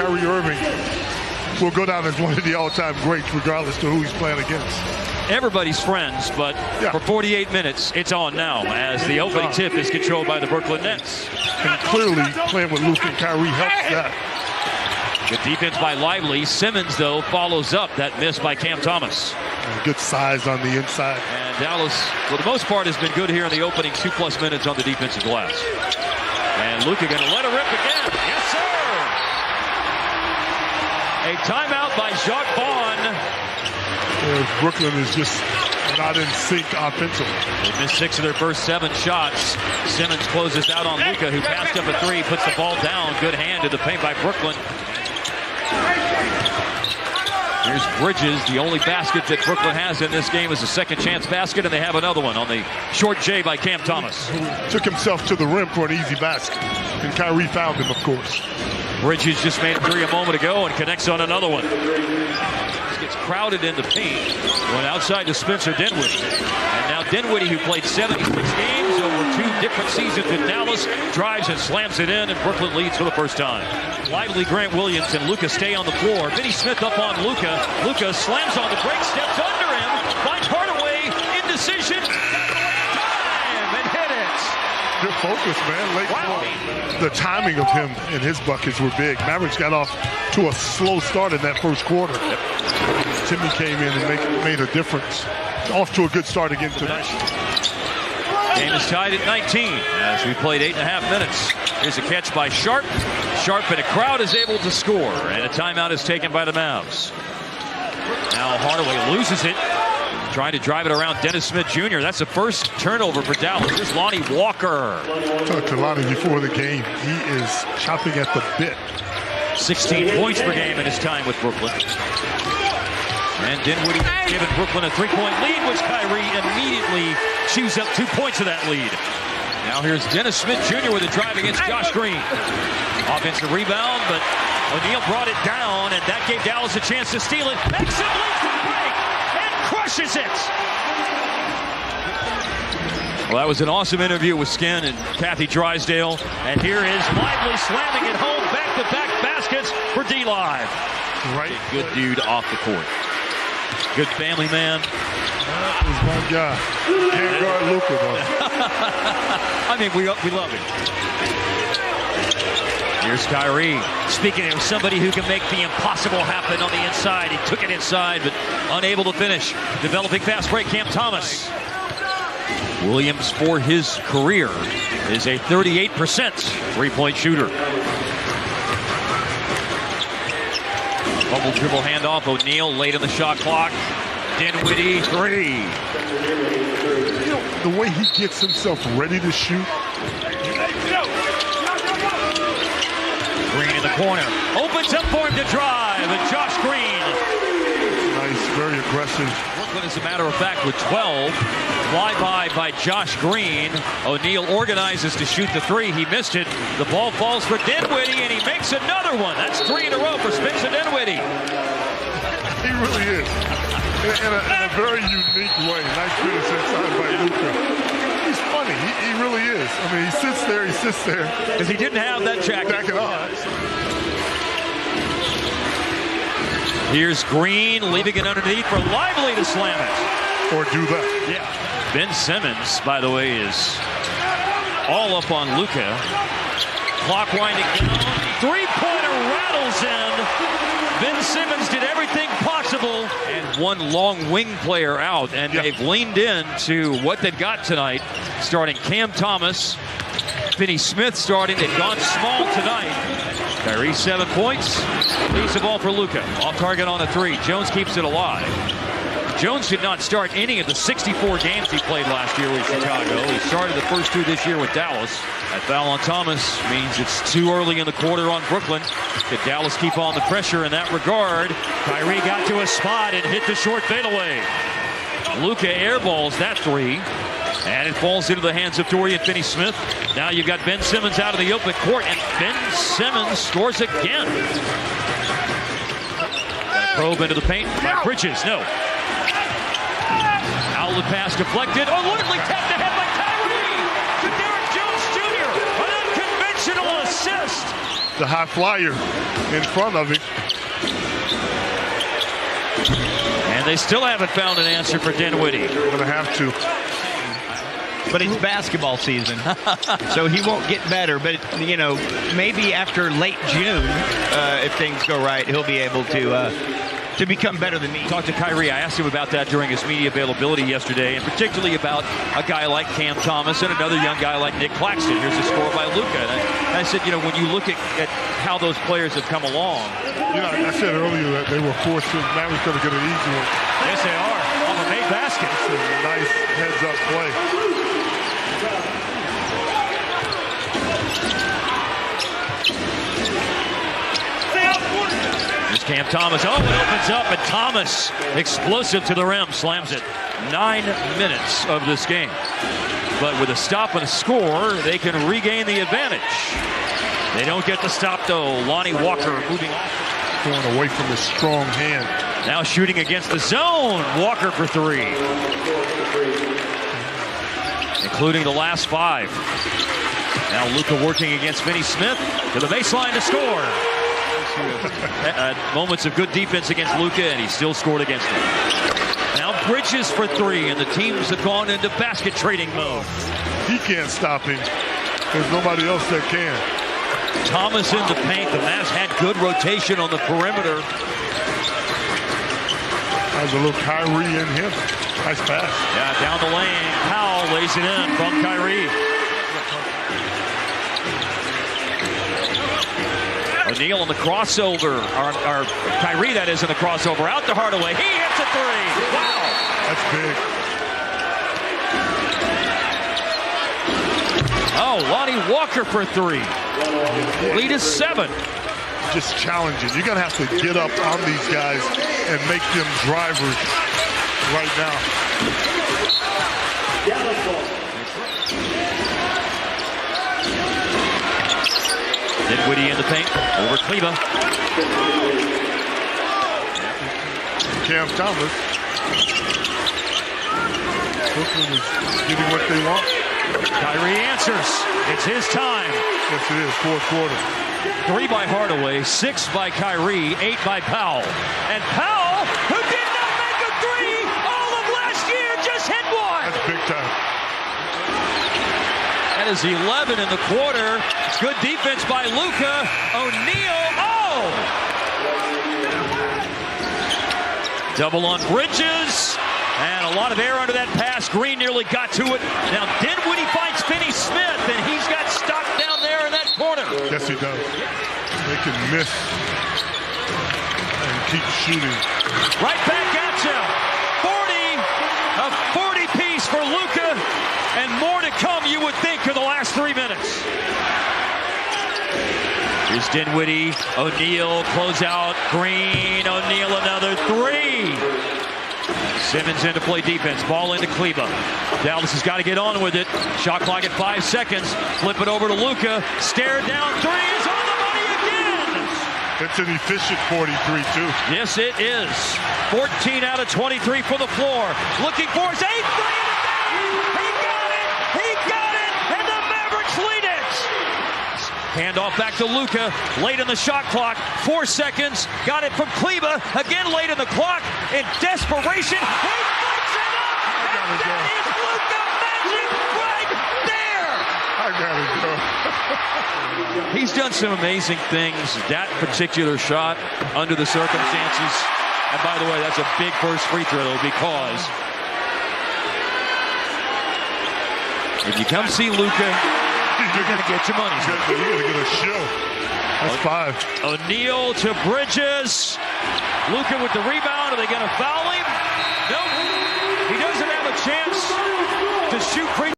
Kyrie Irving will go down as one of the all-time greats, regardless to who he's playing against. Everybody's friends, but for 48 minutes, it's on now as the opening tip is controlled by the Brooklyn Nets. And clearly, playing with Luka and Kyrie helps that. Good defense by Lively. Simmons, though, follows up that miss by Cam Thomas. And good size on the inside. And Dallas, for the most part, has been good here in the opening 2+ minutes on the defensive glass. And Luka going to let her rip again. Yes, sir! A timeout by Jacques Vaughn. Brooklyn is just not in sync offensively. They missed 6 of their first 7 shots. Simmons closes out on Luka, who passed up a 3, puts the ball down. Good hand to the paint by Brooklyn. Here's Bridges. The only basket that Brooklyn has in this game is a second chance basket, and they have another one on the short J by Cam Thomas. Took himself to the rim for an easy basket, and Kyrie found him, of course. Bridges just made a 3 a moment ago and connects on another one. Gets crowded in the paint. Went outside to Spencer Dinwiddie. And now Dinwiddie, who played 76 games over 2 different seasons in Dallas, drives and slams it in, and Brooklyn leads for the first time. Lively, Grant Williams, and Luka stay on the floor. Vinny Smith up on Luka. Luka slams on the break, steps under him, finds Hardaway, indecision, and hit it. Good focus, man. Late ball. The timing of him and his buckets were big. Mavericks got off to a slow start in that first quarter. Timmy came in and made a difference. Off to a good start again tonight. Game is tied at 19 as we played 8.5 minutes. Here's a catch by Sharp. Sharp and a crowd is able to score, and a timeout is taken by the Mavs. Now Hardaway loses it, trying to drive it around Dennis Smith Jr. That's the first turnover for Dallas. Here's Lonnie Walker. I talked to Lonnie before the game. He is chopping at the bit. 16 points per game in his time with Brooklyn. And Dinwiddie giving Brooklyn a 3-point lead, which Kyrie immediately chews up 2 points of that lead. Now here's Dennis Smith Jr. with a drive against Josh Green. Offensive rebound, but O'Neal brought it down, and that gave Dallas a chance to steal it. Exum leads the break and crushes it. Well, that was an awesome interview with Skin and Kathy Drysdale. And here is Lively slamming it home, back-to-back baskets for D-Live. Right. Good dude off the court. Good family man. That is my guy. Can't guard Luka, though. I mean, we love him. Here's Kyrie. Speaking of somebody who can make the impossible happen on the inside. He took it inside, but unable to finish. Developing fast break, Cam Thomas. Williams, for his career, is a 38% three-point shooter. Bubble dribble handoff. O'Neal late in the shot clock. Dinwiddie, 3. You know, the way he gets himself ready to shoot. Green in the corner. Opens up for him to drive. And Josh Green. Nice, very aggressive. Brooklyn, as a matter of fact, with 12. Flyby by Josh Green. O'Neal organizes to shoot the 3. He missed it. The ball falls for Dinwiddie, and he makes another one. That's 3 in a row for Spencer Dinwiddie. He really is. In a very unique way. Nice finish inside by Luka. He's funny. He really is. I mean, he sits there. Because he didn't have that jacket. Back it off. Here's Green leaving it underneath for Lively to slam it. Or do that. Yeah. Ben Simmons, by the way, is all up on Luka. Clock winding down. 3-pointer rattles in. Ben Simmons did everything possible. And one long wing player out. And they've leaned in to what they've got tonight. Starting Cam Thomas. Finney Smith starting. They've gone small tonight. Kyrie, 7 points. Leaves the ball for Luka. Off target on a 3. Jones keeps it alive. Jones did not start any of the 64 games he played last year with Chicago. He started the first 2 this year with Dallas. That foul on Thomas means it's too early in the quarter on Brooklyn. Could Dallas keep on the pressure in that regard? Kyrie got to a spot and hit the short fadeaway. Luka airballs that 3. And it falls into the hands of Dorian Finney-Smith. Now you've got Ben Simmons out of the open court, and Ben Simmons scores again. Probe into the paint by Bridges. No. Outlet pass deflected. Oh, Woodley tapped ahead by Kyrie to Derrick Jones Jr. An unconventional assist. the high flyer in front of him. And they still haven't found an answer for Dinwiddie. Going to have to. But it's basketball season, so he won't get better. But, you know, maybe after late June, if things go right, he'll be able to become better than me. Talked to Kyrie. I asked him about that during his media availability yesterday, and particularly about a guy like Cam Thomas and another young guy like Nick Claxton. Here's a score by Luka. And I said, you know, when you look at how those players have come along. You know, I said earlier that they were forced to. Mavericks going to get an easy one. Yes, they are. On the made basket. It's a nice heads-up play. Here's Cam Thomas. Oh, it opens up, and Thomas, explosive to the rim, slams it. 9 minutes of this game. But with a stop and a score, they can regain the advantage. They don't get the stop, though. Lonnie Walker moving off. Going away from his strong hand. Now shooting against the zone. Walker for 3. Including the last 5. Now Luka working against Finney Smith to the baseline to score. Moments of good defense against Luka, and he still scored against him. Now Bridges for 3, and the teams have gone into basket trading mode. He can't stop him. There's nobody else that can. Thomas in the paint. The Mavs had good rotation on the perimeter. There's a little Kyrie in him. Nice pass. Yeah, down the lane. Powell lays it in from Kyrie. O'Neal in the crossover. Or Kyrie, that is, in the crossover. Out to Hardaway. He hits a 3. Wow. That's big. Oh, Lonnie Walker for 3. Lead is 7. Just challenging. You're going to have to get up on these guys and make them drivers right now. Dinwiddie in the paint over Kleba. Cam Thomas. Brooklyn is getting what they want. Kyrie answers. It's his time. Yes, it is. Fourth quarter. 3 by Hardaway, 6 by Kyrie, 8 by Powell. And Powell, who did not make a 3 all of last year, just hit 1. That's big time. That is 11 in the quarter. Good defense by Luka. O'Neal. Oh! Double on Bridges. And a lot of air under that pass. Green nearly got to it. Now Dinwiddie finds Finney Smith, and he's got stopped down there in that corner. Yes, he does. They can miss and keep shooting. Right back at you. 40, a 40-piece for Luka, and more to come, you would think, in the last 3 minutes. Here's Dinwiddie. O'Neal, close out. Green. O'Neal, another 3. Simmons in to play defense. Ball into Kleba. Dallas has got to get on with it. Shot clock at 5 seconds. Flip it over to Luka. Stare down. 3 is on the money again. It's an efficient 43, too. Yes, it is. 14 out of 23 for the floor. Looking for his 8th 3. He got it. He got it. And the Mavericks lead it. Handoff back to Luka. Late in the shot clock. 4 seconds. Got it from Kleba. Again late in the clock. In desperation. He flicks it up. And that is Luka Magic right there. I gotta go. He's done some amazing things. That particular shot under the circumstances. And by the way, that's a big first free throw because if you come see Luka, you're going to get your money. You're going to get a show. That's 5. O'Neal to Bridges. Luka with the rebound. Are they going to foul him? Nope. He doesn't have a chance to shoot free.